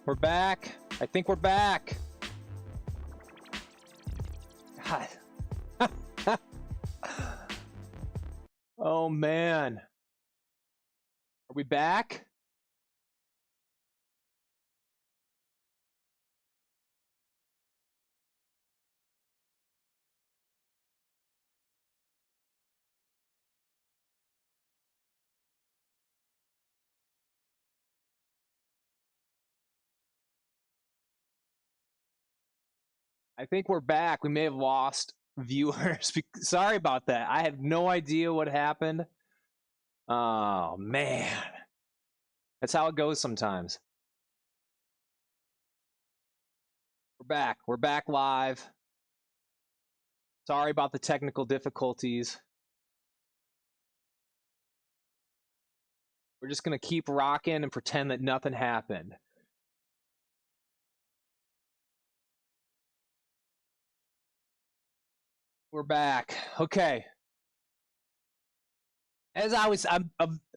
We're back. I think we're back. God. Oh, man. Are we back? I think we're back. We may have lost viewers. Sorry about that. I have no idea what happened. Oh, man. That's how it goes sometimes. We're back. We're back live. Sorry about the technical difficulties. We're just going to keep rocking and pretend that nothing happened. We're back. Okay. As I was, I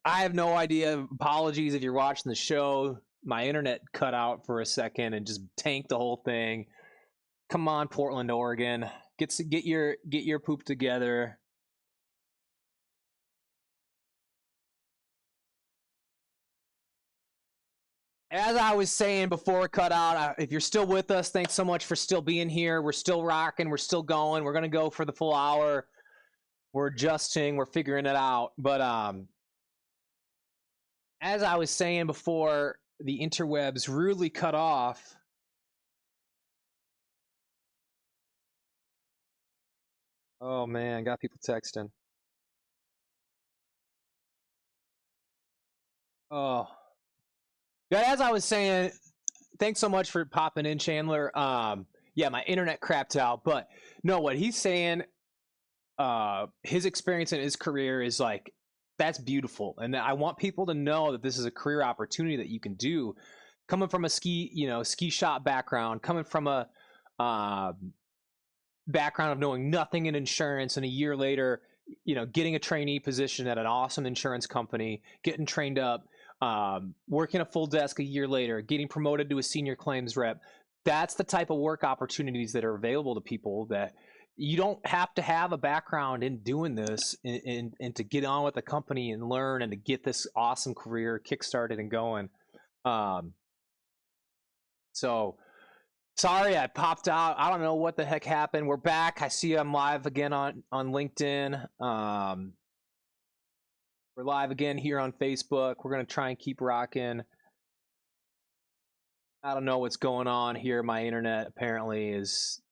have no idea. Apologies if you're watching the show. My internet cut out for a second and just tanked the whole thing. Come on, Portland, Oregon. Get your poop together. As I was saying before it cut out, if you're still with us, thanks so much for still being here. We're still rocking. We're still going. We're going to go for the full hour. We're adjusting. We're figuring it out. But as I was saying before, the interwebs really cut off. Oh, man. Got people texting. Oh. But as I was saying, thanks so much for popping in, Chandler. Yeah, my internet crapped out. But no, what he's saying, his experience in his career is like, that's beautiful. And I want people to know that this is a career opportunity that you can do. Coming from a ski shop background, coming from a background of knowing nothing in insurance, and a year later, getting a trainee position at an awesome insurance company, getting trained up, working a full desk a year later, getting promoted to a senior claims rep. That's the type of work opportunities that are available to people, that you don't have to have a background in doing this and to get on with the company and learn and to get this awesome career kickstarted and going. So sorry I popped out. I don't know what the heck happened. We're back. I see I'm live again on LinkedIn. We're live again here on Facebook. We're going to try and keep rocking. I don't know what's going on here. My internet apparently is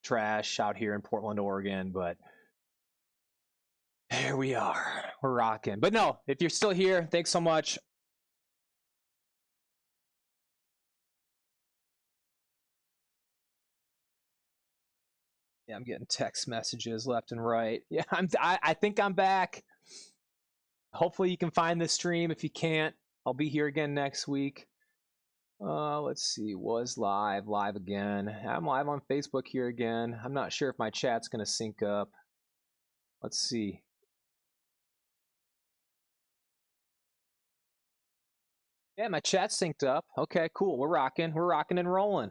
trash out here in Portland, Oregon, but here we are. We're rocking. But no, if you're still here, thanks so much. Yeah, I'm getting text messages left and right. Yeah, I think I'm back. Hopefully you can find this stream. If you can't, I'll be here again next week. Let's see. Was live again. I'm live on Facebook here again. I'm not sure if my chat's going to sync up. Let's see. Yeah, my chat's synced up. Okay, cool. We're rocking and rolling.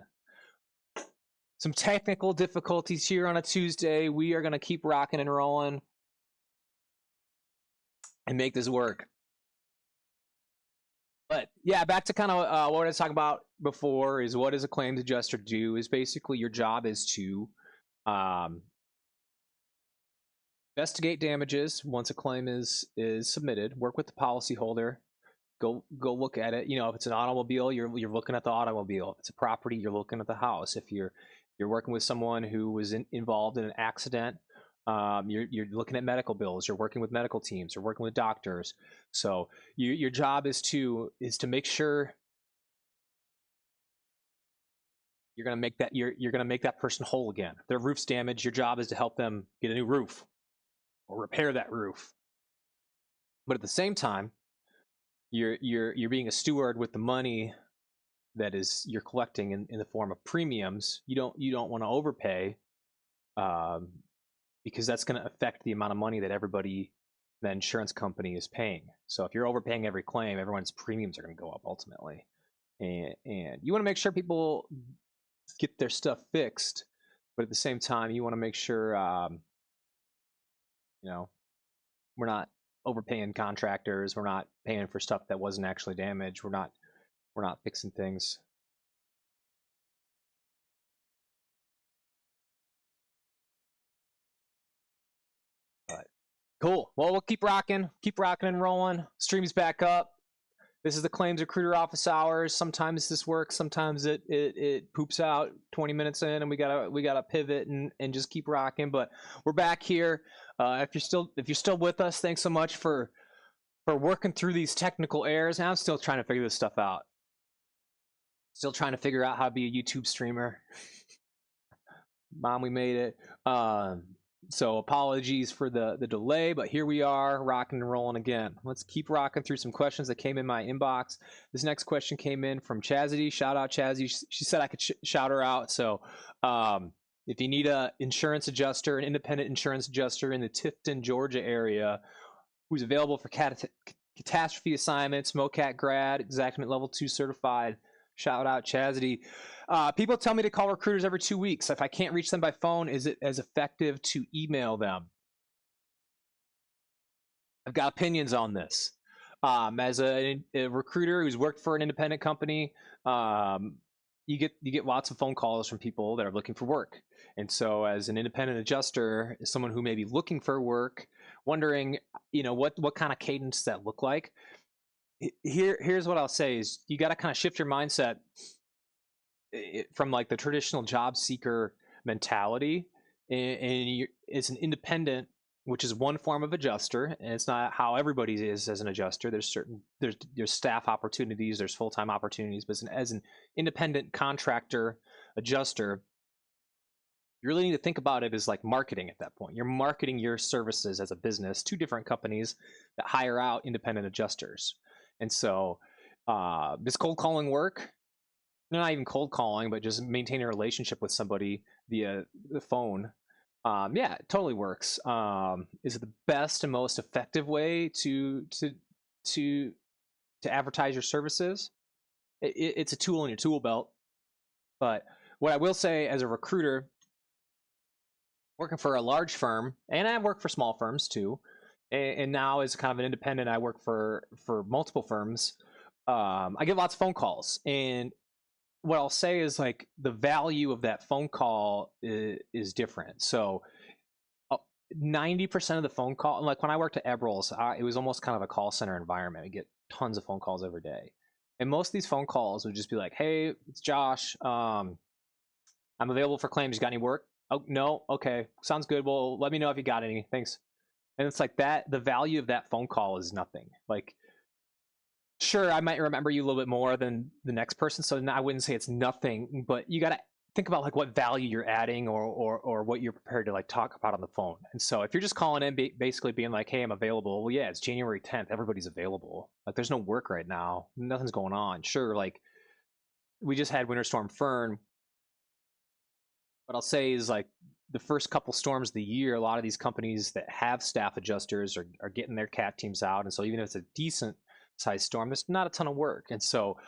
Some technical difficulties here on a Tuesday. We are going to keep rocking and rolling and make this work. But yeah, back to kind of what I was talking about before, is what does a claims adjuster do? Is basically your job is to investigate damages once a claim is submitted, work with the policyholder, go look at it. If it's an automobile, you're looking at the automobile. If it's a property, you're looking at the house. If you're working with someone who was involved in an accident, you're looking at medical bills. You're working with medical teams. You're working with doctors. So your job is to make sure you're going to make that person whole again. If their roof's damaged, your job is to help them get a new roof or repair that roof. But at the same time, you're being a steward with the money that is you're collecting in the form of premiums. You don't want to overpay, because that's going to affect the amount of money that the insurance company is paying. So if you're overpaying every claim, everyone's premiums are going to go up ultimately, and you want to make sure people get their stuff fixed, but at the same time, you want to make sure you know, we're not overpaying contractors. We're not paying for stuff that wasn't actually damaged. We're not fixing things. But cool. Well, we'll keep rocking and rolling. Stream's back up. This is the Claims Recruiter office hours. Sometimes this works. Sometimes it poops out 20 minutes in, and we gotta pivot and just keep rocking. But we're back here. If you're still with us, thanks so much for working through these technical errors. And I'm still trying to figure this stuff out. Still trying to figure out how to be a YouTube streamer. Mom, we made it. So apologies for the delay, but here we are, rocking and rolling again. Let's keep rocking through some questions that came in my inbox. This next question came in from Chazity. Shout out Chazzy. She said I could shout her out. So if you need an insurance adjuster, an independent insurance adjuster in the Tifton, Georgia area, who's available for catastrophe assignments, MOCAT grad, Exactment Level 2 certified, shout out Chazity. People tell me to call recruiters every 2 weeks. If I can't reach them by phone, is it as effective to email them? I've got opinions on this. As a recruiter who's worked for an independent company, you get lots of phone calls from people that are looking for work. And so as an independent adjuster, someone who may be looking for work, wondering, what kind of cadence does that look like? Here's what I'll say is you got to kind of shift your mindset from like the traditional job seeker mentality, and it's an independent, which is one form of adjuster, and it's not how everybody is as an adjuster. There's staff opportunities, there's full-time opportunities, but as an independent contractor adjuster, you really need to think about it as like marketing at that point. You're marketing your services as a business to different companies that hire out independent adjusters. And so this cold calling work, not even cold calling, but just maintaining a relationship with somebody via the phone, yeah, it totally works. Is it the best and most effective way to advertise your services? It's a tool in your tool belt. But what I will say as a recruiter, working for a large firm, and I work for small firms too, and now as kind of an independent, I work for multiple firms. I get lots of phone calls, and what I'll say is like the value of that phone call is different. So 90% of the phone call, like when I worked at Eberl's, it was almost kind of a call center environment. I get tons of phone calls every day. And most of these phone calls would just be like, hey, it's Josh. I'm available for claims. You got any work? Oh, no. Okay. Sounds good. Well, let me know if you got any. Thanks. And it's like that. The value of that phone call is nothing. Like, sure, I might remember you a little bit more than the next person. So I wouldn't say it's nothing, but you got to think about like what value you're adding or what you're prepared to like talk about on the phone. And so if you're just calling in basically being like, hey, I'm available. Well, yeah, it's January 10th. Everybody's available. Like there's no work right now. Nothing's going on. Sure. Like we just had Winter Storm Fern. What I'll say is like the first couple storms of the year, a lot of these companies that have staff adjusters are getting their CAT teams out. And so even if it's a decent size storm, there's not a ton of work. And so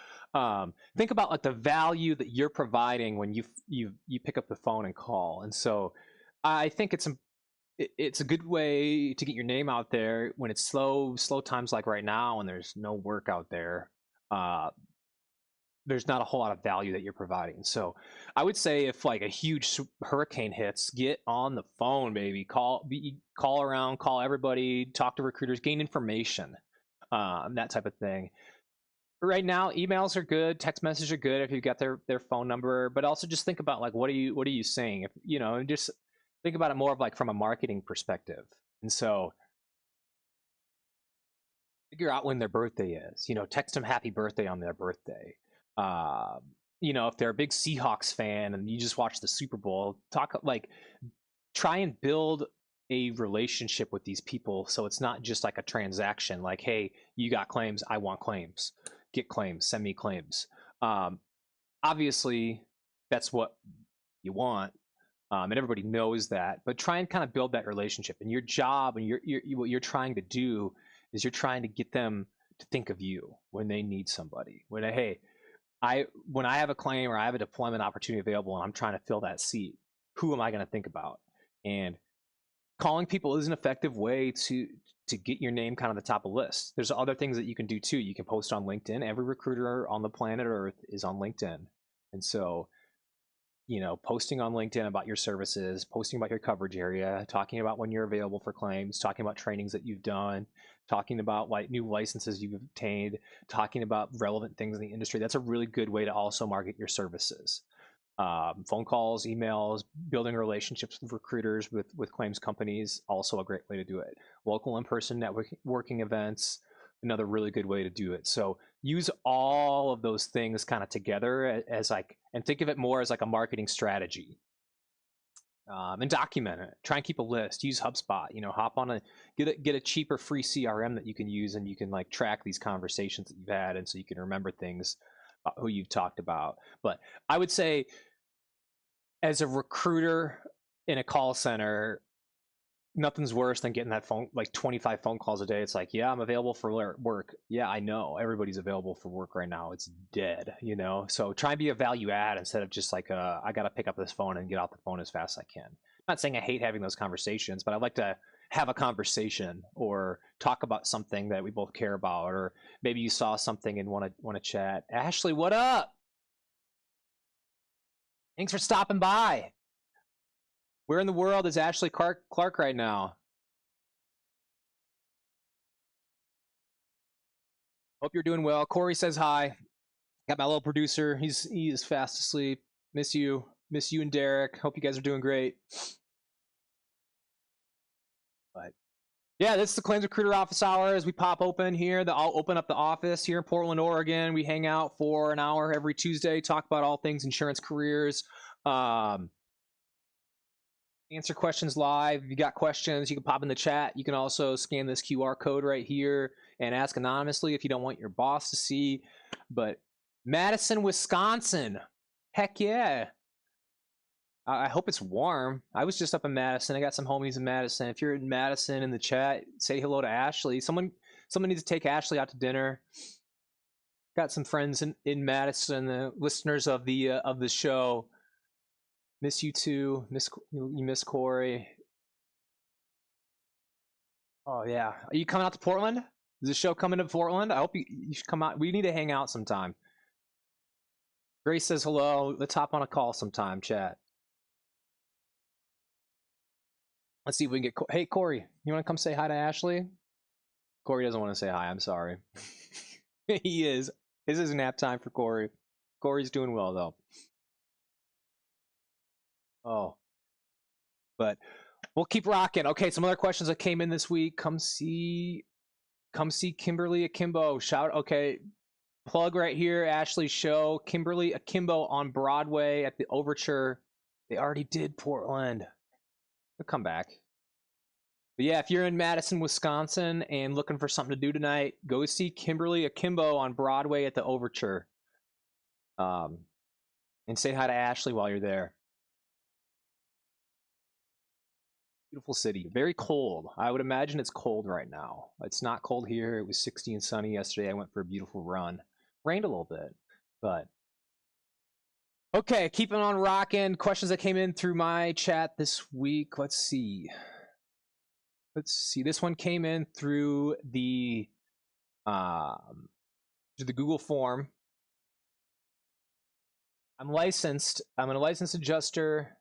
think about like the value that you're providing when you pick up the phone and call. And so I think it's a good way to get your name out there when it's slow times like right now and there's no work out there. There's not a whole lot of value that you're providing. So I would say if like a huge hurricane hits, get on the phone, baby. Call around, call everybody, talk to recruiters, gain information, that type of thing. Right now, emails are good, text messages are good if you've got their phone number, but also just think about like what are you saying? If just think about it more of like from a marketing perspective. And so figure out when their birthday is. Text them happy birthday on their birthday. If they're a big Seahawks fan and you just watch the Super Bowl, try and build a relationship with these people so it's not just like a transaction like, hey, you got claims, I want claims, get claims, send me claims. Obviously that's what you want, and everybody knows that, but try and kind of build that relationship. And your job and what you're trying to do is you're trying to get them to think of you when they need somebody, hey, when I have a claim or I have a deployment opportunity available and I'm trying to fill that seat, who am I going to think about? And calling people is an effective way to get your name kind of the top of the list. There's other things that you can do too. You can post on LinkedIn. Every recruiter on the planet Earth is on LinkedIn. And so, posting on LinkedIn about your services, posting about your coverage area, talking about when you're available for claims, talking about trainings that you've done, talking about like new licenses you've obtained, talking about relevant things in the industry. That's a really good way to also market your services. Phone calls, emails, building relationships with recruiters, with claims companies, also a great way to do it. Local in-person networking events, another really good way to do it. So use all of those things kind of together as like, and think of it more as like a marketing strategy. And document it. Try and keep a list. Use HubSpot. Hop on get a cheaper free CRM that you can use, and you can like track these conversations that you've had, and so you can remember things about who you've talked about. But I would say, as a recruiter in a call center, nothing's worse than getting that phone, like 25 phone calls a day. It's like, yeah, I'm available for work. Yeah, I know everybody's available for work right now. It's dead, So try and be a value add instead of just like, I got to pick up this phone and get off the phone as fast as I can. I'm not saying I hate having those conversations, but I like to have a conversation or talk about something that we both care about, or maybe you saw something and want to chat. Ashley, what up? Thanks for stopping by. Where in the world is Ashley Clark right now? Hope you're doing well. Corey says hi. Got my little producer. He is fast asleep. Miss you and Derek. Hope you guys are doing great. But yeah, this is the Claims Recruiter Office Hour as we pop open here. I'll open up the office here in Portland, Oregon. We hang out for an hour every Tuesday, talk about all things insurance careers. Answer questions live. If you got questions, you can pop in the chat. You can also scan this QR code right here and ask anonymously if you don't want your boss to see. But Madison, Wisconsin. Heck yeah. I hope it's warm. I was just up in Madison. I got some homies in Madison. If you're in Madison in the chat, say hello to Ashley. Someone needs to take Ashley out to dinner. Got some friends in Madison, the listeners of the show. Miss you too. You miss Corey. Oh yeah. Are you coming out to Portland? Is the show coming to Portland? I hope you should come out. We need to hang out sometime. Grace says hello. Let's hop on a call sometime, chat. Let's see if we can get. Hey Corey, you want to come say hi to Ashley? Corey doesn't want to say hi. I'm sorry. He is. This is nap time for Corey. Corey's doing well though. Oh, but we'll keep rocking. Okay, some other questions that came in this week. Come see Kimberly Akimbo. Okay, plug right here. Ashley's show, Kimberly Akimbo on Broadway at the Overture. They already did Portland. They'll come back. But yeah, if you're in Madison, Wisconsin and looking for something to do tonight, go see Kimberly Akimbo on Broadway at the Overture. And say hi to Ashley while you're there. Beautiful city. Very cold. I would imagine it's cold right now. It's not cold here. It was 60 and sunny yesterday. I went for a beautiful run. Rained a little bit, but okay, keeping on rocking. Questions that came in through my chat this week. Let's see. This one came in through the Google form. I'm licensed. I'm a licensed adjuster.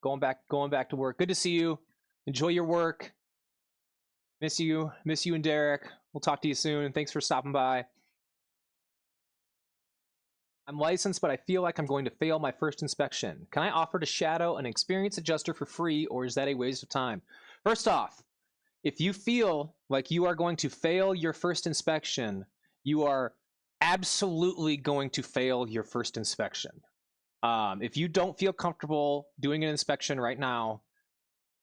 Going back to work. Good to see you. Enjoy your work. Miss you and Derek. We'll talk to you soon, and thanks for stopping by. I'm licensed, but I feel like I'm going to fail my first inspection. Can I offer to shadow an experienced adjuster for free, or is that a waste of time? First off, if you feel like you are going to fail your first inspection, you are absolutely going to fail your first inspection. If you don't feel comfortable doing an inspection right now,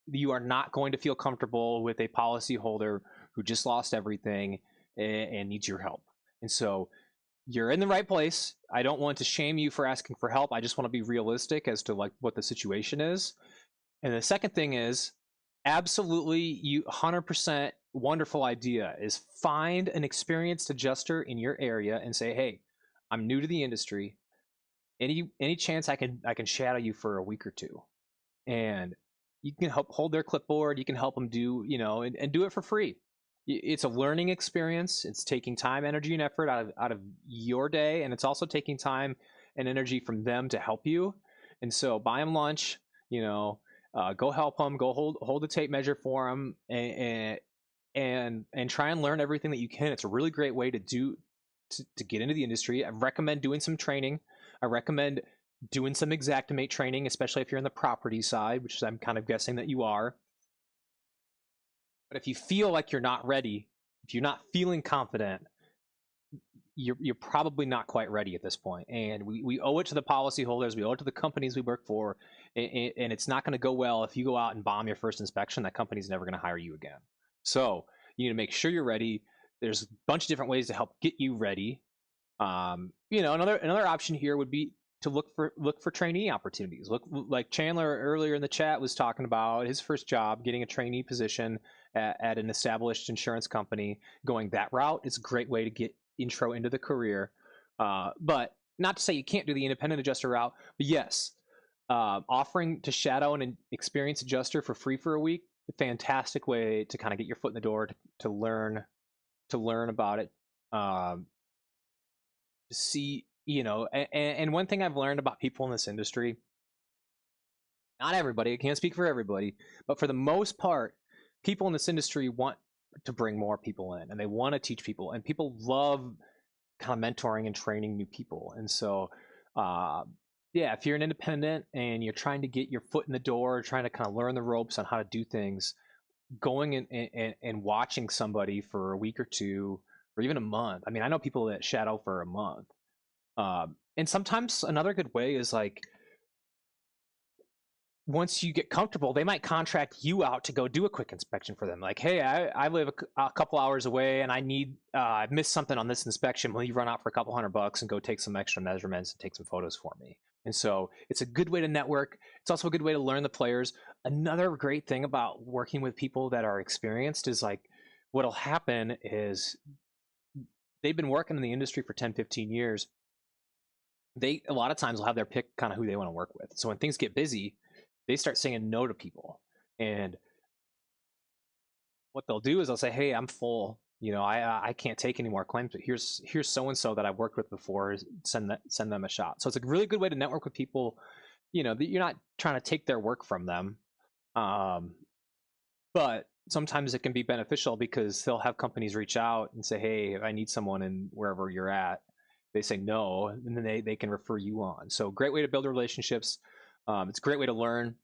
you are not going to feel comfortable with a policyholder who just lost everything and needs your help. And so you're in the right place. I don't want to shame you for asking for help. I just want to be realistic as to like what the situation is. And the second thing is, absolutely, you 100% wonderful idea is find an experienced adjuster in your area and say, hey, I'm new to the industry. Any chance I can shadow you for a week or two, and you can help hold their clipboard. You can help them do, and do it for free. It's a learning experience. It's taking time, energy, and effort out of your day, and it's also taking time and energy from them to help you. And so buy them lunch, go help them, go hold the tape measure for them, and try and learn everything that you can. It's a really great way to get into the industry. I recommend doing some training. I recommend doing some Xactimate training, especially if you're in the property side, which I'm kind of guessing that you are. But if you feel like you're not ready, if you're not feeling confident, you're probably not quite ready at this point. And we owe it to the policyholders, we owe it to the companies we work for, and it's not going to go well if you go out and bomb your first inspection. That company's never going to hire you again. So you need to make sure you're ready. There's a bunch of different ways to help get you ready. Another option here would be to look for trainee opportunities. Look, like Chandler earlier in the chat was talking about his first job, getting a trainee position at an established insurance company. Going that route is a great way to get intro into the career. But not to say you can't do the independent adjuster route, but yes, offering to shadow an experienced adjuster for free for a week, a fantastic way to kind of get your foot in the door to learn about it. See, and one thing I've learned about people in this industry, not everybody, I can't speak for everybody, but for the most part, people in this industry want to bring more people in, and they want to teach people, and people love kind of mentoring and training new people. And so yeah, if you're an independent and you're trying to get your foot in the door, trying to kind of learn the ropes on how to do things, going and watching somebody for a week or two or even a month. I mean, I know people that shadow for a month. And sometimes another good way is like, once you get comfortable, they might contract you out to go do a quick inspection for them. Like, hey, I live a couple hours away and I missed something on this inspection. Will you run out for a couple $100 and go take some extra measurements and take some photos for me? And so it's a good way to network. It's also a good way to learn the players. Another great thing about working with people that are experienced is like, what'll happen is they've been working in the industry for 10, 15 years. They a lot of times will have their pick kind of who they want to work with. So when things get busy, they start saying no to people. And what they'll do is they'll say, hey, I'm full. I can't take any more claims, but here's so and so that I've worked with before. Send them a shot. So it's a really good way to network with people. That you're not trying to take their work from them, but sometimes it can be beneficial because they'll have companies reach out and say, hey, I need someone in wherever you're at. They say no, and then they can refer you on. So great way to build relationships. It's a great way to learn.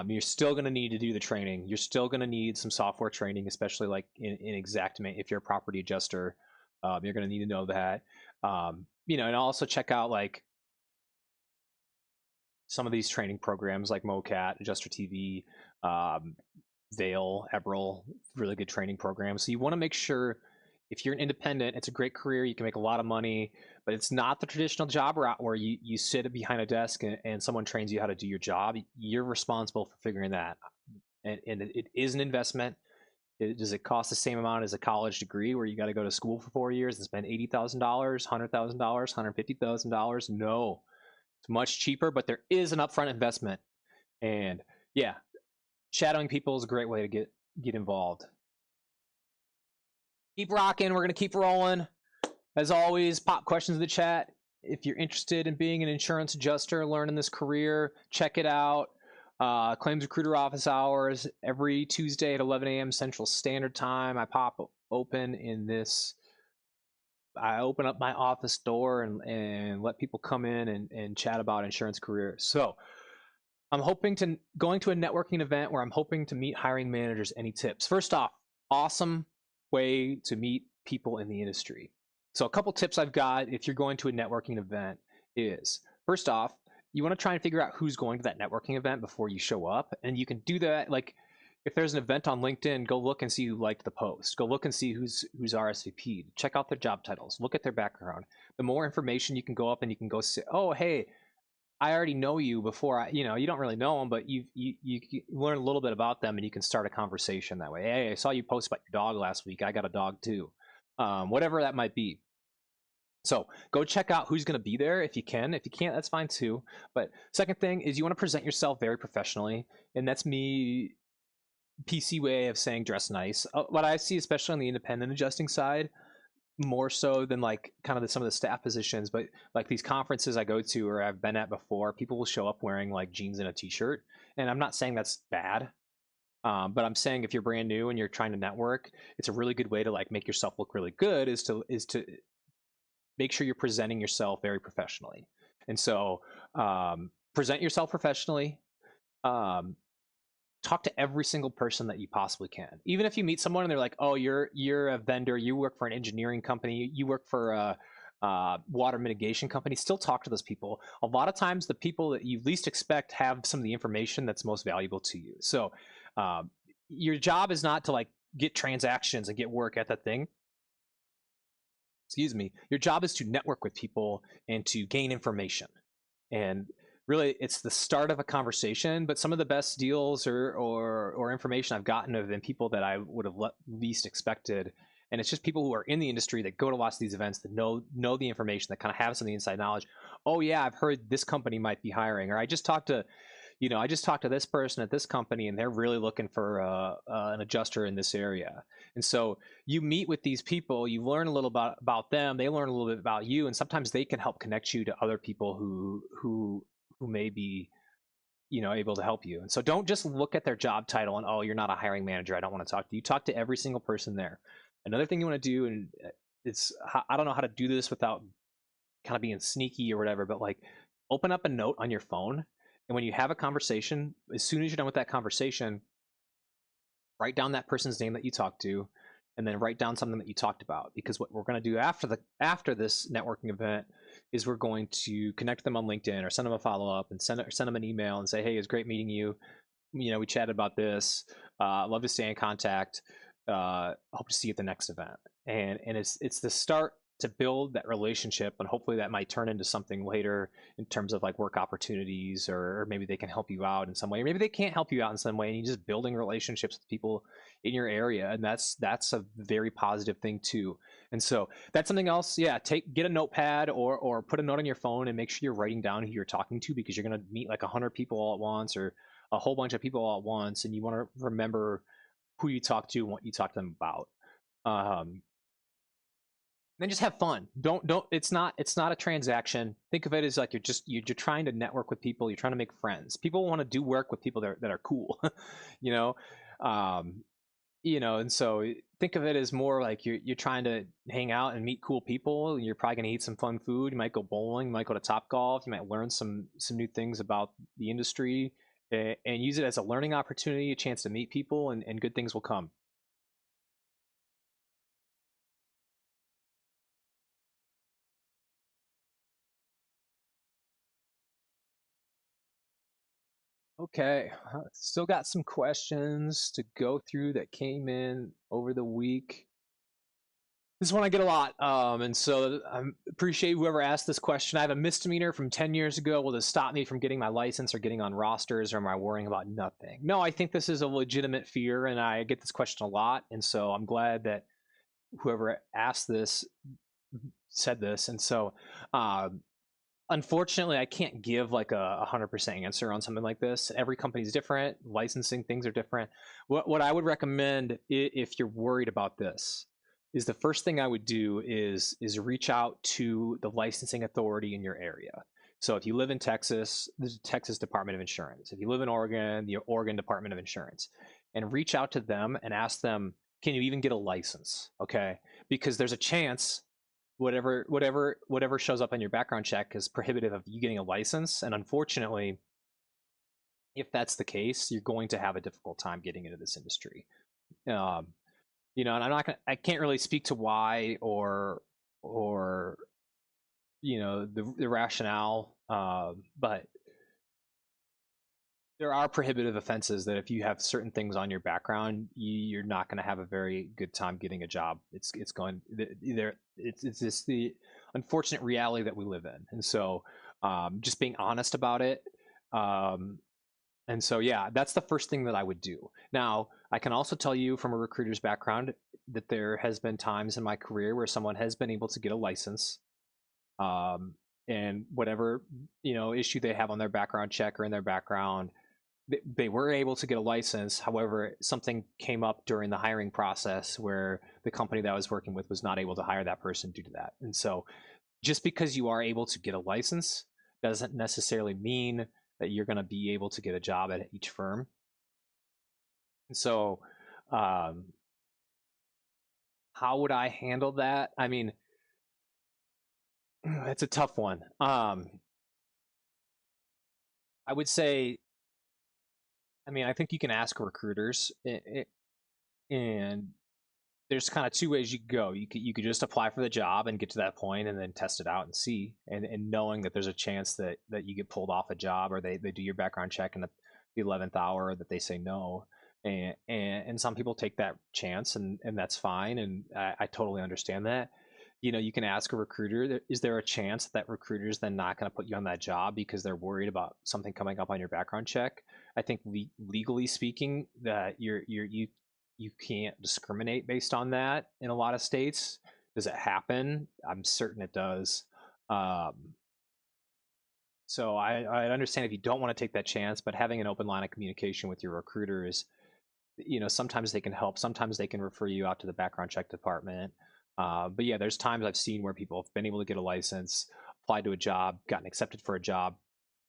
You're still going to need to do the training. You're still going to need some software training, especially like in Xactimate. If you're a property adjuster, you're going to need to know that. And also check out like some of these training programs like MoCat, Adjuster TV, Vail, Eberl, really good training programs. So you want to make sure if you're an independent, it's a great career. You can make a lot of money, but it's not the traditional job route where you sit behind a desk and someone trains you how to do your job. You're responsible for figuring that. And it is an investment. Does it cost the same amount as a college degree where you got to go to school for 4 years and spend $80,000, $100,000, $150,000? No, it's much cheaper, but there is an upfront investment. And yeah, shadowing people is a great way to get involved. Keep rocking. We're going to keep rolling. As always, pop questions in the chat. If you're interested in being an insurance adjuster, learning this career, check it out. Claims Recruiter office hours every Tuesday at 11 a.m. Central Standard Time. I pop open in this. I open up my office door and let people come in and chat about insurance careers. So I'm going to a networking event where I'm hoping to meet hiring managers. Any tips? First off, awesome way to meet people in the industry. So a couple tips I've got if you're going to a networking event is, first off, you want to try and figure out who's going to that networking event before you show up. And you can do that, like if there's an event on LinkedIn, go look and see who liked the post. Go look and see who's RSVP'd. Check out their job titles. Look at their background. The more information you can go up and you can go say, oh, hey, I already know you before you don't really know them, but you learn a little bit about them and you can start a conversation that way. Hey, I saw you post about your dog last week. I got a dog too. Whatever that might be. So go check out who's going to be there if you can. If you can't, that's fine too. But second thing is you want to present yourself very professionally, and that's me PC way of saying dress nice. What I see, especially on the independent adjusting side, more so than like kind of some of the staff positions, but like these conferences I go to or I've been at before, people will show up wearing like jeans and a t-shirt, and I'm not saying that's bad. But I'm saying if you're brand new and you're trying to network, it's a really good way to like make yourself look really good is to make sure you're presenting yourself very professionally. And so present yourself professionally. Um, Talk to every single person that you possibly can. Even if you meet someone and they're like, "Oh, you're a vendor, you work for an engineering company, you work for a water mitigation company," still talk to those people. A lot of times, the people that you least expect have some of the information that's most valuable to you. So, uh, your job is not to like get transactions and get work at that thing. Excuse me. Your job is to network with people and to gain information. And really, it's the start of a conversation. But some of the best deals or information I've gotten have been people that I would have least expected. And it's just people who are in the industry that go to lots of these events that know the information, that kind of have some of the inside knowledge. Oh yeah, I've heard this company might be hiring, or I just talked to this person at this company, and they're really looking for an adjuster in this area. And so you meet with these people, you learn a little about them, they learn a little bit about you, and sometimes they can help connect you to other people who may be able to help you. And so don't just look at their job title and, oh, you're not a hiring manager, I don't want to talk to you. Talk to every single person there. Another thing you want to do, and it's I don't know how to do this without kind of being sneaky or whatever, but like open up a note on your phone, and when you have a conversation, as soon as you're done with that conversation, write down that person's name that you talked to, and then write down something that you talked about. Because what we're going to do after this networking event is we're going to connect them on LinkedIn or send them a follow-up and send them an email and say, hey, it's great meeting you. We chatted about this. Love to stay in contact. Hope to see you at the next event. And it's the start to build that relationship, and hopefully that might turn into something later in terms of like work opportunities, or maybe they can help you out in some way, or maybe they can't help you out in some way, and you're just building relationships with people in your area, and that's a very positive thing too. And so that's something else. Yeah, get a notepad or put a note on your phone and make sure you're writing down who you're talking to, because you're going to meet like 100 people all at once, or a whole bunch of people all at once, and you want to remember who you talk to and what you talk to them about. Then just have fun. Don't it's not a transaction. Think of it as like you're trying to network with people, you're trying to make friends. People want to do work with people that are cool. you know um and so think of it as more like you're trying to hang out and meet cool people. You're probably going to eat some fun food, you might go bowling, you might go to Top Golf, you might learn some new things about the industry, and use it as a learning opportunity, a chance to meet people, and good things will come. Okay, still got some questions to go through that came in over the week. This one I get a lot, and so I appreciate whoever asked this question. I have a misdemeanor from 10 years ago. Will this stop me from getting my license or getting on rosters, or am I worrying about nothing? No, I think this is a legitimate fear, and I get this question a lot, and so I'm glad that whoever asked this said this. And so unfortunately, I can't give like a 100% answer on something like this. Every company's different, licensing things are different. What I would recommend, if you're worried about this, is the first thing I would do is reach out to the licensing authority in your area. So if you live in Texas, the Texas Department of Insurance. If you live in Oregon, the Oregon Department of Insurance. And reach out to them and ask them, can you even get a license? Okay, because there's a chance whatever shows up on your background check is prohibitive of you getting a license. And unfortunately, if that's the case, you're going to have a difficult time getting into this industry. um, and I can't really speak to why or the rationale, but there are prohibitive offenses that if you have certain things on your background, you're not going to have a very good time getting a job. It's just the unfortunate reality that we live in. And so just being honest about it. And so, yeah, that's the first thing that I would do. Now, I can also tell you from a recruiter's background that there has been times in my career where someone has been able to get a license and whatever issue they have on their background check or in their background, they were able to get a license. However, something came up during the hiring process where the company that I was working with was not able to hire that person due to that. And so just because you are able to get a license doesn't necessarily mean that you're going to be able to get a job at each firm. And so how would I handle that? I mean, it's a tough one. I would say, I mean, I think you can ask recruiters, and there's kind of two ways you could go. You could just apply for the job and get to that point and then test it out and see, and knowing that there's a chance that you get pulled off a job, or they do your background check in the 11th hour that they say no. And some people take that chance, and that's fine, and I totally understand that. You can ask a recruiter, is there a chance that recruiter is then not going to put you on that job because they're worried about something coming up on your background check? I think legally speaking, that you can't discriminate based on that in a lot of states. Does it happen? I'm certain it does. So I understand if you don't want to take that chance, but having an open line of communication with your recruiter is, sometimes they can help, sometimes they can refer you out to the background check department. But yeah, there's times I've seen where people have been able to get a license, applied to a job, gotten accepted for a job,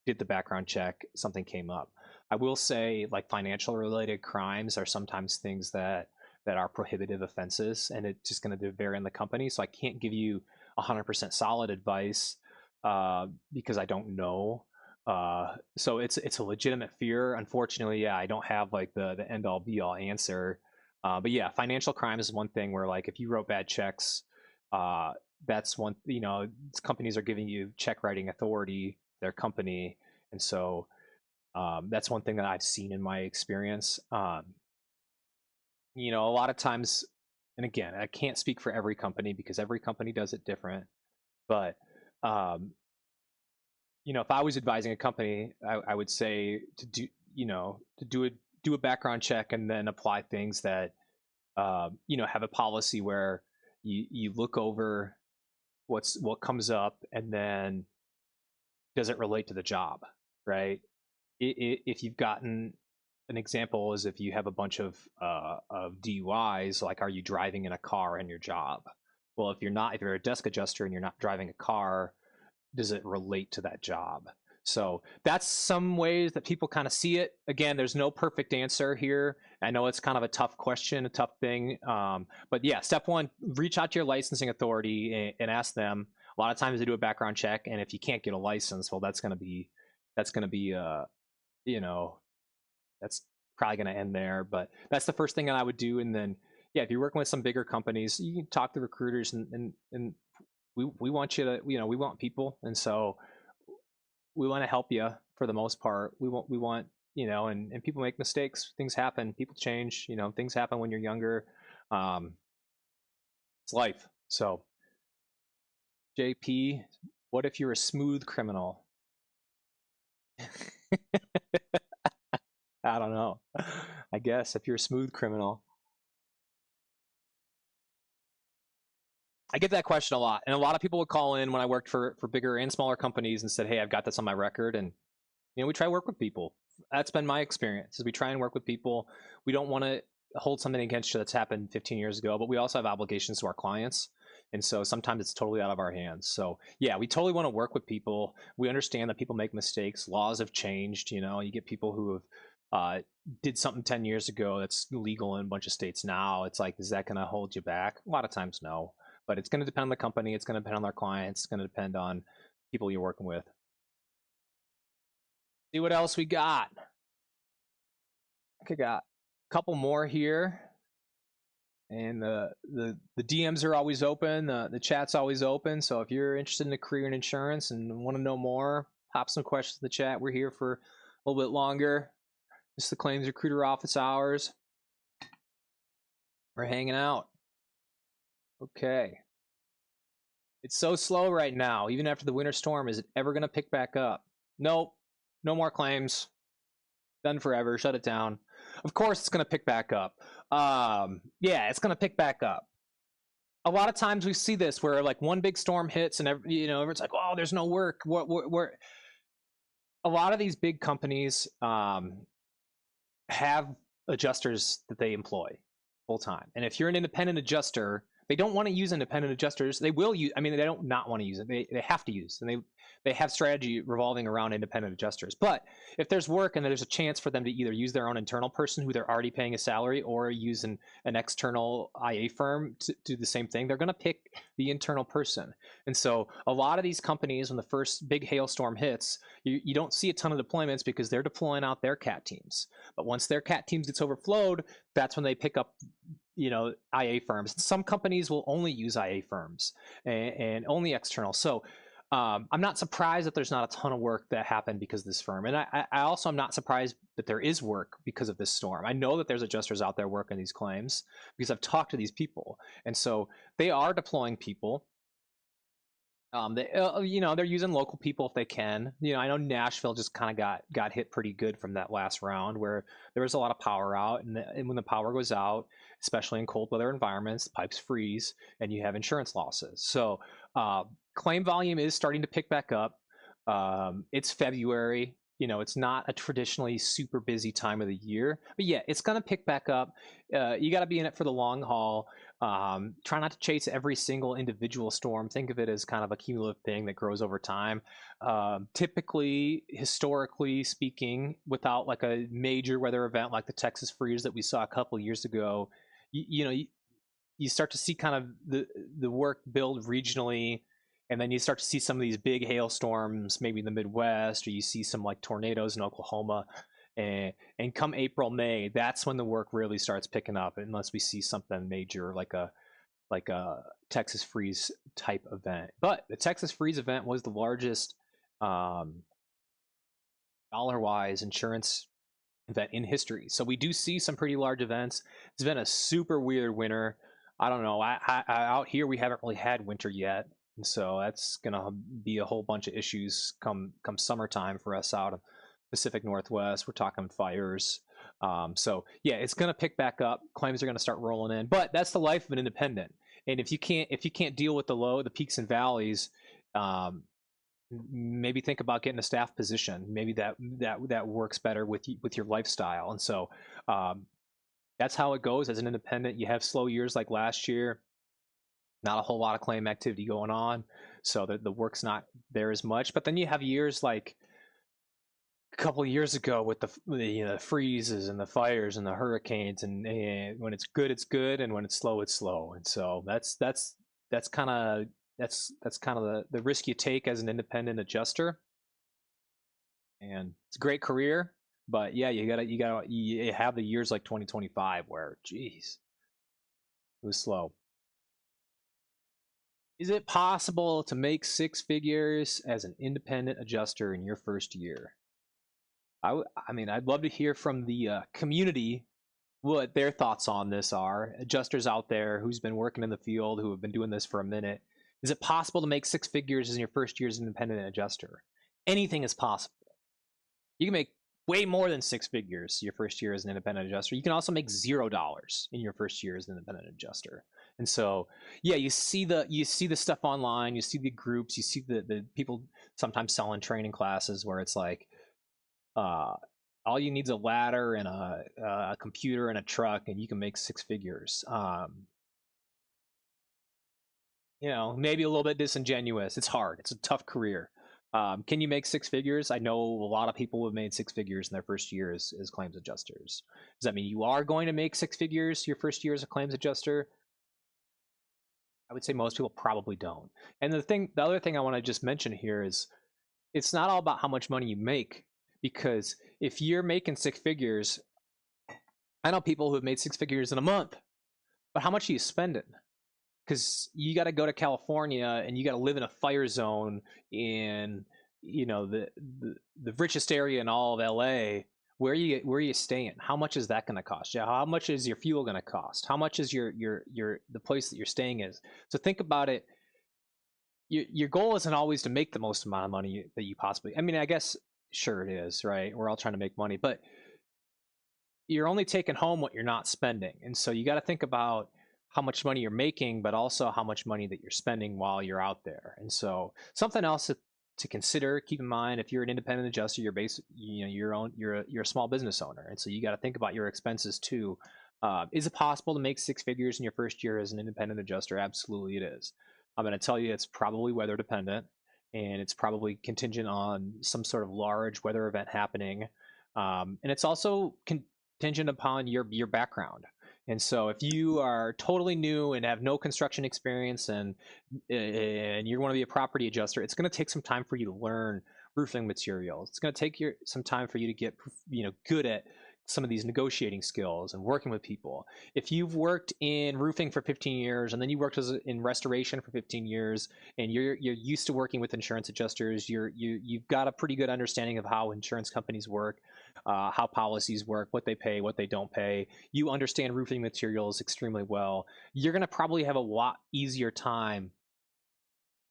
did the background check, something came up. I will say, like, financial related crimes are sometimes things that are prohibitive offenses, and it's just going to vary in the company. So I can't give you 100% solid advice because I don't know. So it's a legitimate fear. Unfortunately, yeah, I don't have like the end all be all answer. But yeah, financial crime is one thing where, like, if you wrote bad checks, that's one. Companies are giving you check writing authority, their company, and so that's one thing that I've seen in my experience. A lot of times, and again, I can't speak for every company because every company does it different. But if I was advising a company, I would say to do a background check and then apply things that have a policy where you look over what comes up, and then does it relate to the job, right? If you've gotten an example is if you have a bunch of DUIs, like, are you driving in a car in your job? Well, if you're a desk adjuster and you're not driving a car, does it relate to that job? So that's some ways that people kind of see it. Again, there's no perfect answer here. I know it's kind of a tough question, a tough thing. But yeah, step one, reach out to your licensing authority and ask them. A lot of times they do a background check, and if you can't get a license, well, that's going to be you know, that's probably going to end there. But that's the first thing that I would do. And then, yeah, if you're working with some bigger companies, you can talk to recruiters, and we want you to, we want people. And so we want to help you for the most part. We want, and people make mistakes, things happen, people change, things happen when you're younger. It's life. So JP, what if you're a smooth criminal? I don't know. I guess if you're a smooth criminal. I get that question a lot, and a lot of people would call in when I worked for bigger and smaller companies and said, "Hey, I've got this on my record," and we try to work with people. That's been my experience. Is we try and work with people. We don't want to hold something against you that's happened 15 years ago, but we also have obligations to our clients, and so sometimes it's totally out of our hands. So yeah, we totally want to work with people. We understand that people make mistakes. Laws have changed. You get people who have did something 10 years ago that's legal in a bunch of states now. It's like, is that going to hold you back? A lot of times, no. But it's going to depend on the company. It's going to depend on their clients. It's going to depend on people you're working with. See what else we got. Okay, got a couple more here. And the DMs are always open. The chat's always open. So if you're interested in a career in insurance and want to know more, pop some questions in the chat. We're here for a little bit longer. It's the claims recruiter office hours. We're hanging out. Okay. It's so slow right now, even after the winter storm. Is it ever going to pick back up? Nope. No more claims. Done forever. Shut it down. Of course it's going to pick back up. Yeah, it's going to pick back up. a lot of times we see this where like one big storm hits and everyone's like, oh, there's no work. What a lot of these big companies have adjusters that they employ full time. And if you're an independent adjuster, they don't want to use independent adjusters. They will use, I mean, they don't not want to use it. They have to use, and they have strategy revolving around independent adjusters. But if there's work and there's a chance for them to either use their own internal person who they're already paying a salary, or use an external IA firm to do the same thing, they're going to pick the internal person. And so a lot of these companies, when the first big hailstorm hits, you don't see a ton of deployments because they're deploying out their cat teams. But once their cat teams gets overflowed, that's when they pick up IA firms. Some companies will only use IA firms and only external. So I'm not surprised that there's not a ton of work that happened because of this firm. And I also am not surprised that there is work because of this storm. I know that there's adjusters out there working these claims because I've talked to these people. And so they are deploying people. They're using local people if they can. I know Nashville just kind of got hit pretty good from that last round where there was a lot of power out, and when the power goes out, especially in cold weather environments, the pipes freeze and you have insurance losses. So claim volume is starting to pick back up. It's February. It's not a traditionally super busy time of the year, but yeah, it's going to pick back up. You got to be in it for the long haul. Try not to chase every single individual storm. Think of it as kind of a cumulative thing that grows over time. Typically, historically speaking, without like a major weather event like the Texas freeze that we saw a couple years ago, you start to see kind of the work build regionally. And then you start to see some of these big hailstorms, maybe in the Midwest, or you see some like tornadoes in Oklahoma. And come April, May, that's when the work really starts picking up, unless we see something major like a Texas freeze type event. But the Texas freeze event was the largest dollar-wise insurance event in history. So we do see some pretty large events. It's been a super weird winter. I don't know. Out here we haven't really had winter yet. And so that's gonna be a whole bunch of issues come summertime for us out of Pacific Northwest. We're talking fires. So yeah, it's gonna pick back up. Claims are gonna start rolling in, but that's the life of an independent. And if you can't deal with the peaks and valleys, maybe think about getting a staff position. Maybe that works better with your lifestyle. And so that's how it goes as an independent. You have slow years like last year. Not a whole lot of claim activity going on, so the work's not there as much. But then you have years like a couple of years ago with the freezes and the fires and the hurricanes, and when it's good, and when it's slow. And so that's kind of the risk you take as an independent adjuster. And it's a great career, but yeah, you have the years like 2025 where, geez, it was slow. Is it possible to make six figures as an independent adjuster in your first year? I mean, I'd love to hear from the community what their thoughts on this are. Adjusters out there who's been working in the field, who have been doing this for a minute. Is it possible to make six figures in your first year as an independent adjuster? Anything is possible. You can make way more than six figures your first year as an independent adjuster. You can also make $0 in your first year as an independent adjuster. And so, yeah, you see the stuff online, you see the groups, you see the people sometimes selling training classes where it's like, all you need is a ladder and a computer and a truck, and you can make six figures. Maybe a little bit disingenuous. It's hard. It's a tough career. Can you make six figures? I know a lot of people have made six figures in their first year as claims adjusters. Does that mean you are going to make six figures your first year as a claims adjuster? I would say most people probably don't. And the other thing I want to just mention here is it's not all about how much money you make, because if you're making six figures, I know people who have made six figures in a month, but how much are you spending? Because you got to go to California and you got to live in a fire zone in the richest area in all of LA. Where are you staying? How much is that going to cost? Yeah, how much is your fuel going to cost? How much is the place that you're staying is? So think about it. Your goal isn't always to make the most amount of money that you possibly. I mean, I guess sure it is, right? We're all trying to make money, but you're only taking home what you're not spending, and so you got to think about how much money you're making, but also how much money that you're spending while you're out there. And so something else to consider, keep in mind, if you're an independent adjuster, you're a small business owner, and so you got to think about your expenses too. Is it possible to make six figures in your first year as an independent adjuster? Absolutely, it is. I'm going to tell you it's probably weather dependent, and it's probably contingent on some sort of large weather event happening, and it's also contingent upon your background. And so if you are totally new and have no construction experience and you want to be a property adjuster, it's going to take some time for you to learn roofing materials. It's going to take some time for you to get good at some of these negotiating skills and working with people. If you've worked in roofing for 15 years and then you worked in restoration for 15 years and you're used to working with insurance adjusters, you've got a pretty good understanding of how insurance companies work, how policies work, what they pay, what they don't pay. You understand roofing materials extremely well. You're going to probably have a lot easier time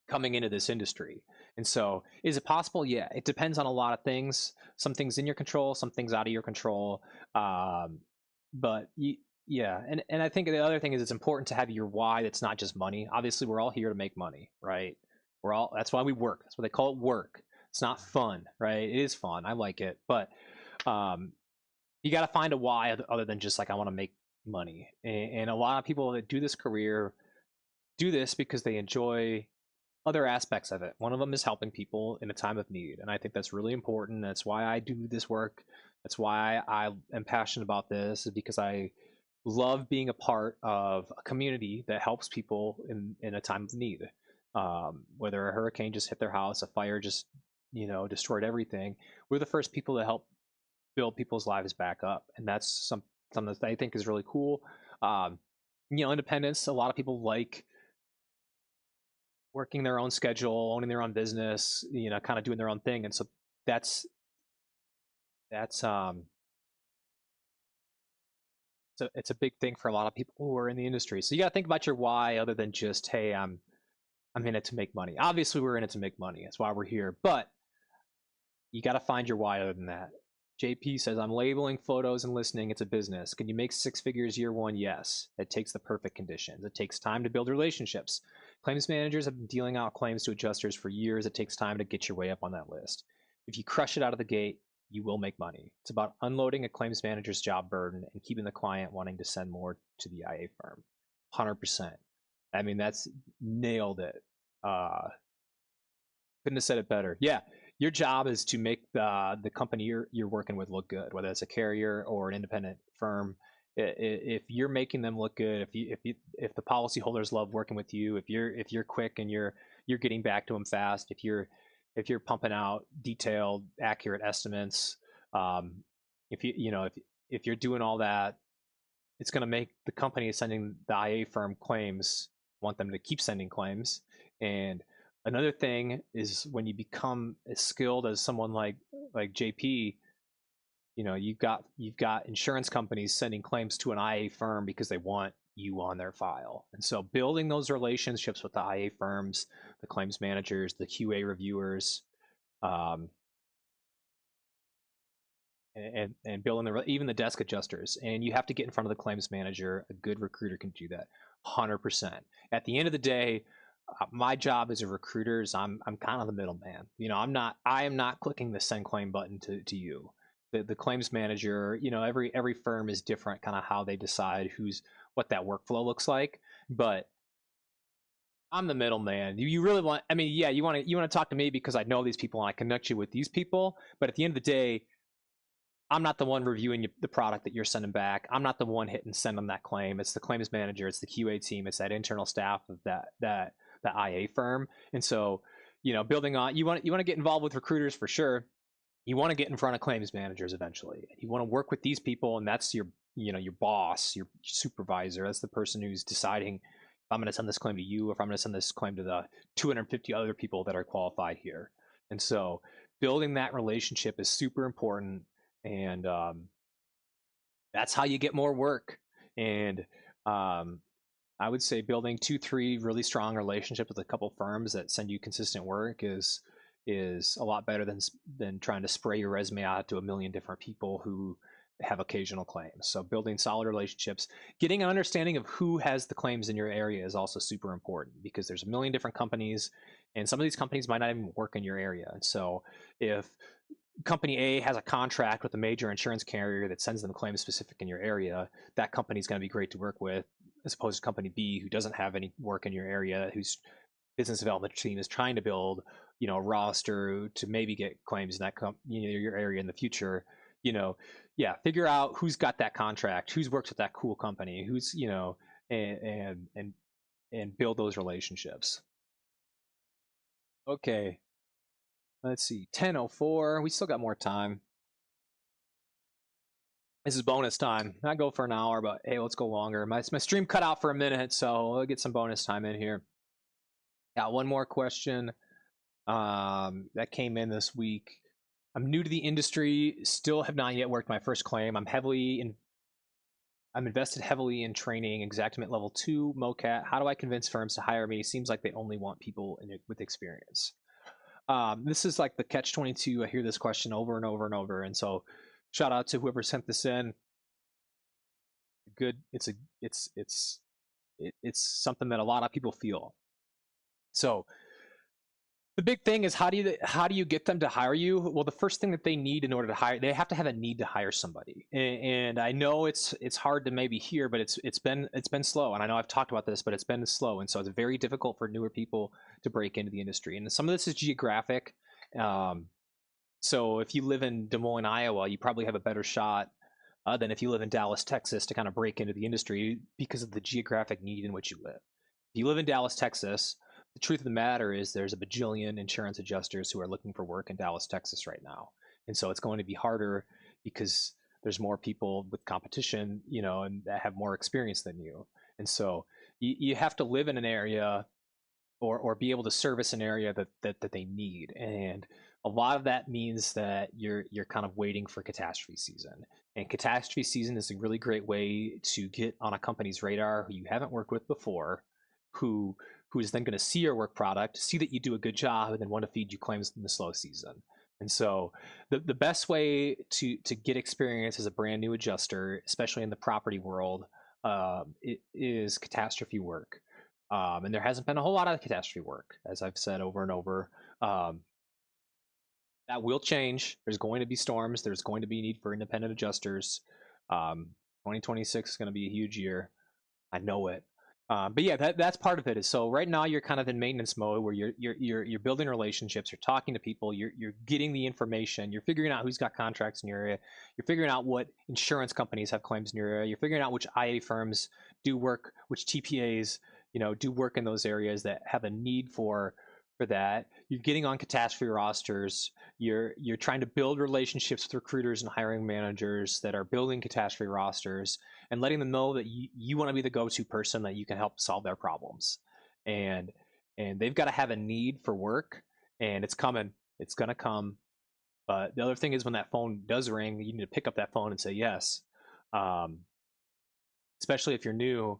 coming into this industry. And so is it possible? Yeah, it depends on a lot of things. Some things in your control, some things out of your control. But yeah, and I think the other thing is it's important to have your why that's not just money. Obviously, we're all here to make money, right? That's why we work. That's what they call it, work. It's not fun, right? It is fun. I like it. But you got to find a why other than just like, I want to make money. And a lot of people that do this career do this because they enjoy other aspects of it. One of them is helping people in a time of need. And I think that's really important. That's why I do this work. That's why I am passionate about this, is because I love being a part of a community that helps people in a time of need. Whether a hurricane just hit their house, a fire just, destroyed everything. We're the first people to help build people's lives back up. And that's something that I think is really cool. Independence, a lot of people like working their own schedule, owning their own business, kind of doing their own thing. And so that's so it's a big thing for a lot of people who are in the industry. So you got to think about your why other than just, hey, I'm in it to make money. Obviously, we're in it to make money. That's why we're here. But you got to find your why other than that. JP says, I'm labeling photos and listening. It's a business. Can you make six figures year one? Yes. It takes the perfect conditions. It takes time to build relationships. Claims managers have been dealing out claims to adjusters for years. It takes time to get your way up on that list. If you crush it out of the gate, you will make money. It's about unloading a claims manager's job burden and keeping the client wanting to send more to the IA firm. 100%. I mean, that's nailed it. Couldn't have said it better. Yeah. Your job is to make the company you're working with look good, whether it's a carrier or an independent firm. If you're making them look good, if the policyholders love working with you, if you're quick and you're getting back to them fast, if you're pumping out detailed, accurate estimates, if you're doing all that, it's going to make the company sending the IA firm claims want them to keep sending claims. And another thing is when you become as skilled as someone like JP, you've got insurance companies sending claims to an IA firm because they want you on their file. And so building those relationships with the IA firms, the claims managers, the QA reviewers, and building even the desk adjusters. And you have to get in front of the claims manager. A good recruiter can do that 100%. At the end of the day, my job as a recruiter is I'm kind of the middleman. I am not clicking the send claim button to you. The claims manager, every firm is different, kind of how they decide what that workflow looks like. But I'm the middleman. You really want, yeah, you want to talk to me because I know these people and I connect you with these people. But at the end of the day, I'm not the one reviewing the product that you're sending back. I'm not the one hitting send on that claim. It's the claims manager. It's the QA team. It's that internal staff of that IA firm. And so, building on, you want to get involved with recruiters for sure. You want to get in front of claims managers eventually. You want to work with these people, and that's your boss, your supervisor. That's the person who's deciding if I'm going to send this claim to you, if I'm going to send this claim to the 250 other people that are qualified here. And so, building that relationship is super important. And that's how you get more work. And I would say building 2-3 really strong relationships with a couple firms that send you consistent work is a lot better than trying to spray your resume out to a million different people who have occasional claims. So building solid relationships, getting an understanding of who has the claims in your area is also super important, because there's a million different companies, and some of these companies might not even work in your area. And so if company A has a contract with a major insurance carrier that sends them claims specific in your area, that company is going to be great to work with, as opposed to company B, who doesn't have any work in your area, whose business development team is trying to build, a roster to maybe get claims in that your area in the future. Yeah, figure out who's got that contract, who's works with that cool company, who's, and build those relationships. Okay, let's see, 10:04. We still got more time. This is bonus time. I go for an hour, but hey, let's go longer. My stream cut out for a minute, so I'll get some bonus time in here. Got one more question that came in this week. I'm new to the industry, still have not yet worked my first claim. I'm invested heavily in training Xactimate level 2 MoCat. How do I convince firms to hire me? Seems like they only want people with experience. This is like the catch-22. I hear this question over and over and over, and so shout out to whoever sent this in. Good. It's something that a lot of people feel. So the big thing is, how do you get them to hire you? Well, the first thing that they need in order to hire, they have to have a need to hire somebody. And I know it's hard to maybe hear, but it's been slow. And I know I've talked about this, but it's been slow, and so it's very difficult for newer people to break into the industry. And some of this is geographic. So if you live in Des Moines, Iowa, you probably have a better shot than if you live in Dallas, Texas, to kind of break into the industry because of the geographic need in which you live. If you live in Dallas, Texas, the truth of the matter is there's a bajillion insurance adjusters who are looking for work in Dallas, Texas right now. And so it's going to be harder because there's more people with competition, and that have more experience than you. And so you have to live in an area or be able to service an area that they need. And a lot of that means that you're kind of waiting for catastrophe season. And catastrophe season is a really great way to get on a company's radar who you haven't worked with before, who is then going to see your work product, see that you do a good job, and then want to feed you claims in the slow season. And so the best way to get experience as a brand new adjuster, especially in the property world, it is catastrophe work. And there hasn't been a whole lot of catastrophe work, as I've said over and over. That will change. There's going to be storms. There's going to be need for independent adjusters. 2026 is going to be a huge year. I know it. But yeah, that's part of it. Is so right now you're kind of in maintenance mode where you're building relationships, you're talking to people, you're getting the information, you're figuring out who's got contracts in your area, you're figuring out what insurance companies have claims in your area, you're figuring out which IA firms do work, which TPAs do work in those areas that have a need for that. You're getting on catastrophe rosters. You're trying to build relationships with recruiters and hiring managers that are building catastrophe rosters and letting them know that you want to be the go-to person that you can help solve their problems. And they've got to have a need for work, and it's coming. It's going to come. But the other thing is, when that phone does ring, you need to pick up that phone and say yes. Especially if you're new,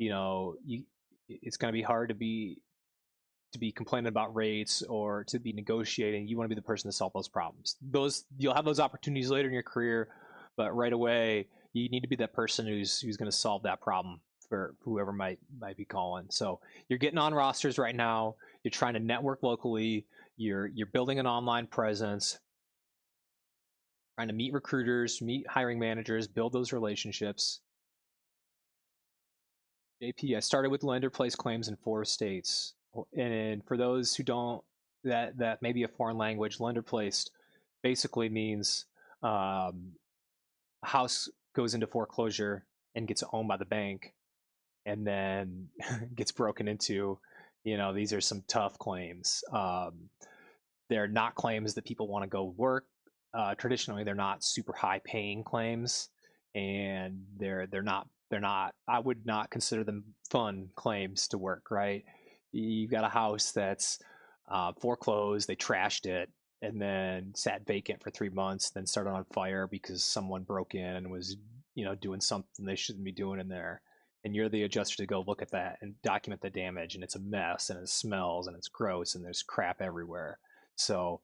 it's going to be hard to be complaining about rates or to be negotiating. You want to be the person to solve those problems. You'll have those opportunities later in your career, but right away you need to be that person who's going to solve that problem for whoever might be calling. So you're getting on rosters right now. You're trying to network locally. You're building an online presence, trying to meet recruiters, meet hiring managers, build those relationships. JP, I started with lender-placed claims in 4 states. And for those who don't, that may be a foreign language, lender-placed basically means a house goes into foreclosure and gets owned by the bank and then gets broken into. These are some tough claims. They're not claims that people want to go work. Traditionally, they're not super high-paying claims, and they're not. I would not consider them fun claims to work. Right? You've got a house that's foreclosed. They trashed it and then sat vacant for 3 months, then started on fire because someone broke in and was doing something they shouldn't be doing in there. And you're the adjuster to go look at that and document the damage, and it's a mess, and it smells, and it's gross, and there's crap everywhere. So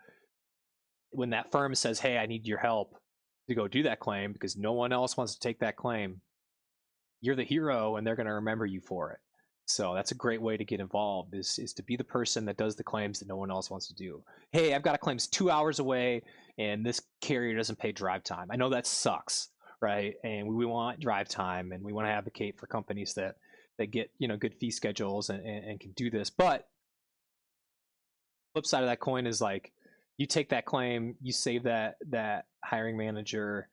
when that firm says, hey, I need your help to go do that claim because no one else wants to take that claim. You're the hero and they're going to remember you for it. So that's a great way to get involved is to be the person that does the claims that no one else wants to do. Hey, I've got a claims 2 hours away and this carrier doesn't pay drive time. I know that sucks, right? And we want drive time and we want to advocate for companies that get, good fee schedules and can do this. But flip side of that coin is like you take that claim, you save that hiring manager,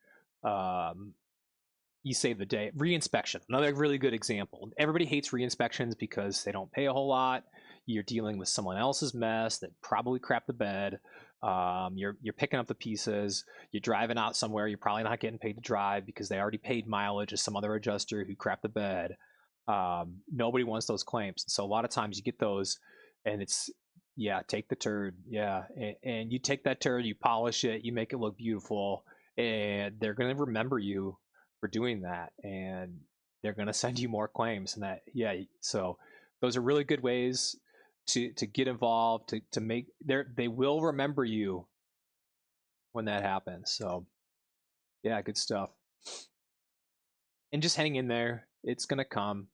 you save the day. Reinspection, another really good example. Everybody hates reinspections because they don't pay a whole lot. You're dealing with someone else's mess that probably crapped the bed. You're picking up the pieces. You're driving out somewhere. You're probably not getting paid to drive because they already paid mileage as some other adjuster who crapped the bed. Nobody wants those claims. So a lot of times you get those, and it's take the turd. And you take that turd, you polish it, you make it look beautiful, and they're gonna remember you for doing that, and they're gonna send you more claims. And that so those are really good ways to get involved, to make they will remember you when that happens. So yeah, good stuff. And just hang in there, it's gonna come.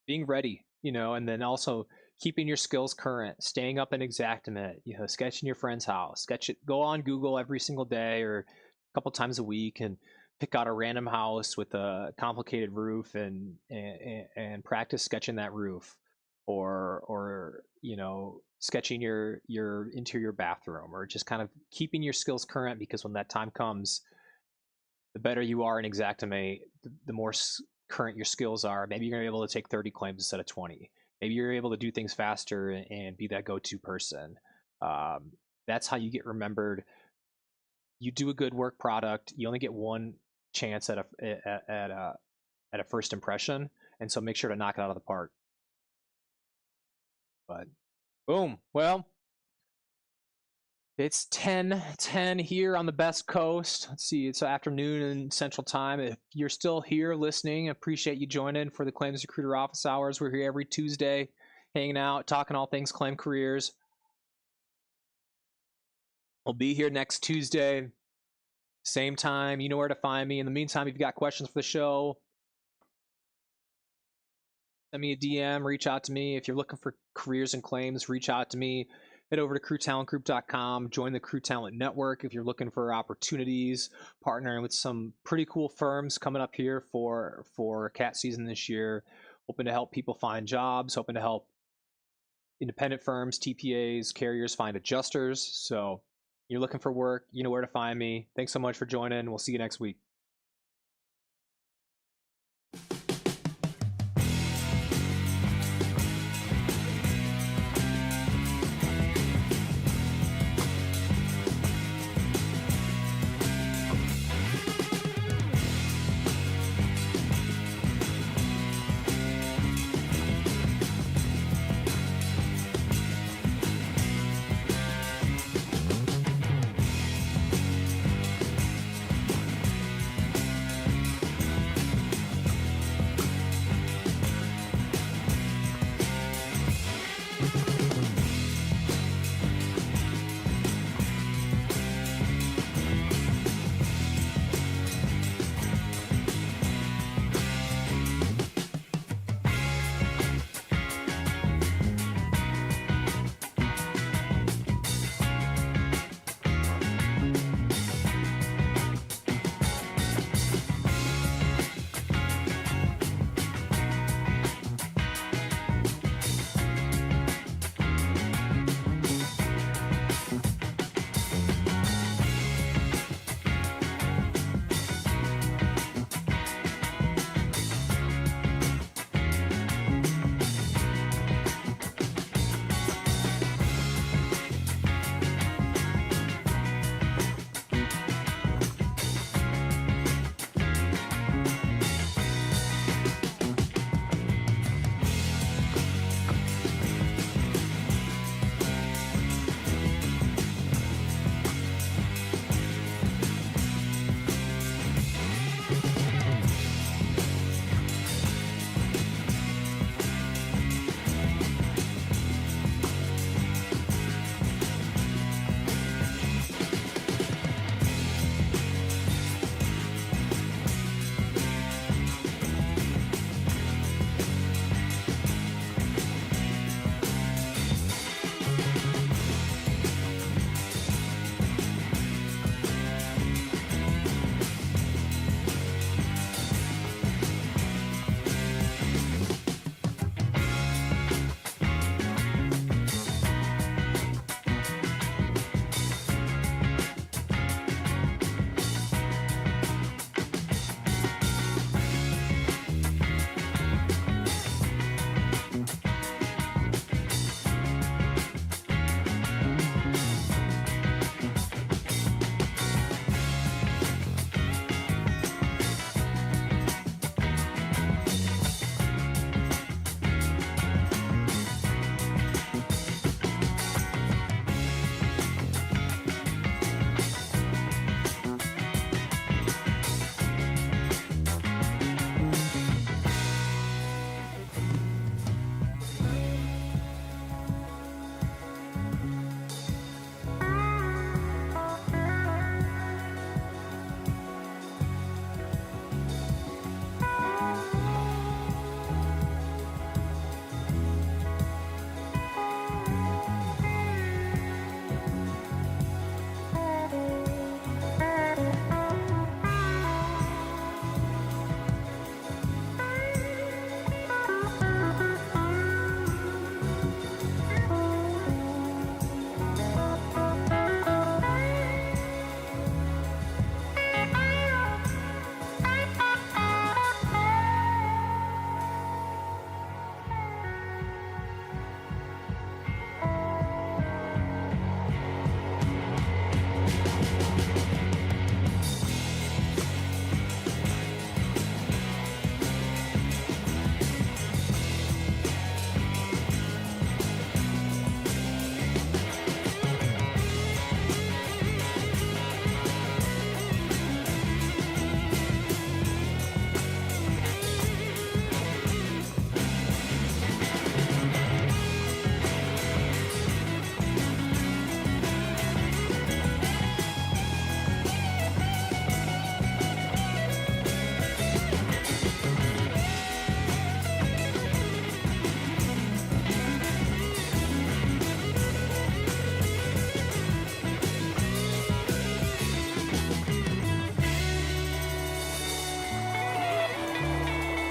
Being ready, and then also keeping your skills current, staying up in Xactimate, sketching your friend's house, sketch it, go on Google every single day or a couple times a week and pick out a random house with a complicated roof and practice sketching that roof, or sketching your interior bathroom, or just kind of keeping your skills current, because when that time comes, the better you are in Xactimate, the more current your skills are. Maybe you're going to be able to take 30 claims instead of 20. Maybe you're able to do things faster and be that go-to person. That's how you get remembered. You do a good work product, you only get one chance at a first impression, and so make sure to knock it out of the park. But boom, well, it's 10:10 here on the Best Coast. Let's see, it's afternoon in Central Time. If you're still here listening, I appreciate you joining for the Claims Recruiter Office Hours. We're here every Tuesday, hanging out, talking all things claim careers. I'll be here next Tuesday, same time. You know where to find me. In the meantime, if you've got questions for the show, send me a DM, reach out to me. If you're looking for careers and claims, reach out to me. Head over to crewtalentgroup.com, join the Crew Talent Network if you're looking for opportunities, partnering with some pretty cool firms coming up here for cat season this year. Hoping to help people find jobs, hoping to help independent firms, TPAs, carriers find adjusters. So you're looking for work, you know where to find me. Thanks so much for joining. We'll see you next week.